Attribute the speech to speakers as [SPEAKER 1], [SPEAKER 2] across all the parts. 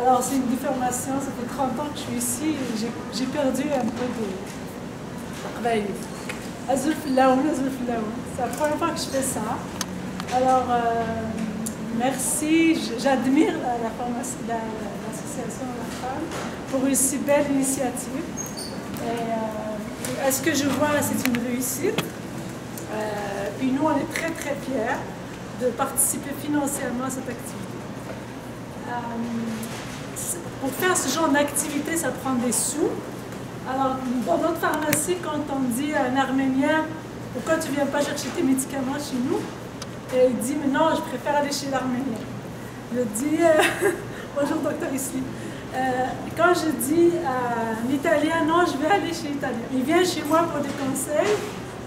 [SPEAKER 1] Alors, c'est une déformation, ça fait 30 ans que je suis ici et j'ai perdu un peu de... Ben, Azul Filaoun. C'est la première fois que je fais ça. Alors, merci, j'admire l'association de la femme pour une si belle initiative. Et, ce que je vois, c'est une réussite. Puis nous, on est très très fiers de participer financièrement à cette activité. Pour faire ce genre d'activité, ça prend des sous. Alors, dans notre pharmacie, quand on dit à un Arménien « Pourquoi tu ne viens pas chercher tes médicaments chez nous ?» Et il dit « Mais non, je préfère aller chez l'Arménien. » Je dis « Bonjour, docteur Isli. » Quand je dis à un Italien « Non, je vais aller chez l'Italien. » Il vient chez moi pour des conseils,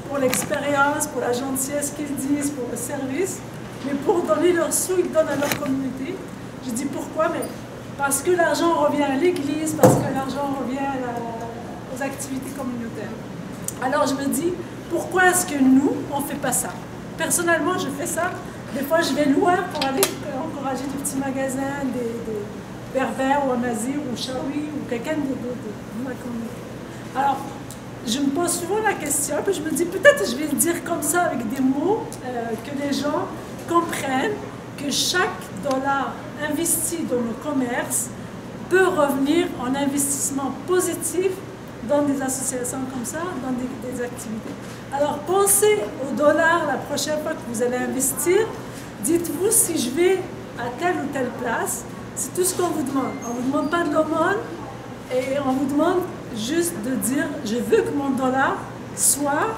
[SPEAKER 1] pour l'expérience, pour la gentillesse qu'ils disent, pour le service. Mais pour donner leurs sous, ils donnent à leur communauté. Je dis pourquoi? Mais parce que l'argent revient à l'église, parce que l'argent revient aux activités communautaires. Alors je me dis, pourquoi est-ce que nous, on ne fait pas ça? Personnellement, je fais ça. Des fois, je vais loin pour aller encourager des petits magasins, des berbères ou amazigh ou chaoui ou quelqu'un de ma communauté. Alors, je me pose souvent la question, puis je me dis, peut-être je vais le dire comme ça avec des mots que les gens comprennent que chaque dollar investi dans le commerce peut revenir en investissement positif dans des associations comme ça, dans des activités. Alors pensez au dollar la prochaine fois que vous allez investir. Dites-vous, si je vais à telle ou telle place, c'est tout ce qu'on vous demande. On ne vous demande pas de l'aumône et on vous demande juste de dire, je veux que mon dollar soit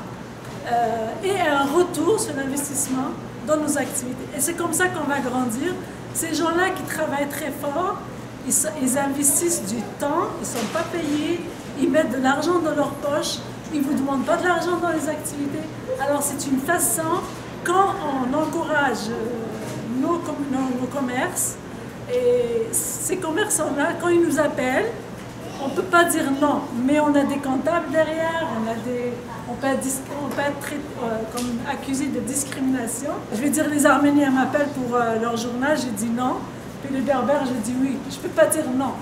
[SPEAKER 1] et un retour sur l'investissement dans nos activités. Et c'est comme ça qu'on va grandir. Ces gens-là qui travaillent très fort, ils investissent du temps, ils ne sont pas payés, ils mettent de l'argent dans leur poche, ils ne vous demandent pas de l'argent dans les activités. Alors c'est une façon, quand on encourage nos commerces, et ces commerçants-là, quand ils nous appellent, on ne peut pas dire non, mais on a des comptables derrière, on peut être comme accusé de discrimination. Je vais dire, les Arméniens m'appellent pour leur journal, je dis non, puis les Berbères, je dis oui. Je ne peux pas dire non.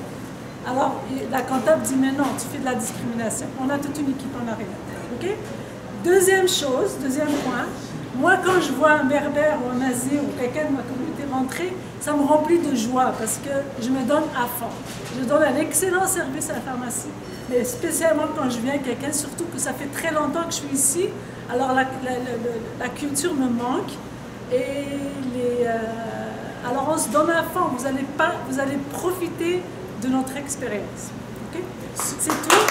[SPEAKER 1] Alors, la comptable dit, mais non, tu fais de la discrimination. On a toute une équipe en arrière. Okay? Deuxième chose, deuxième point, moi, quand je vois un Berbère ou un Amazigh ou quelqu'un de ma communauté rentrer, ça me remplit de joie parce que je me donne à fond. Je donne un excellent service à la pharmacie, mais spécialement quand je viens quelqu'un, surtout que ça fait très longtemps que je suis ici, alors la culture me manque et alors on se donne à fond, vous allez profiter de notre expérience. Okay? C'est tout.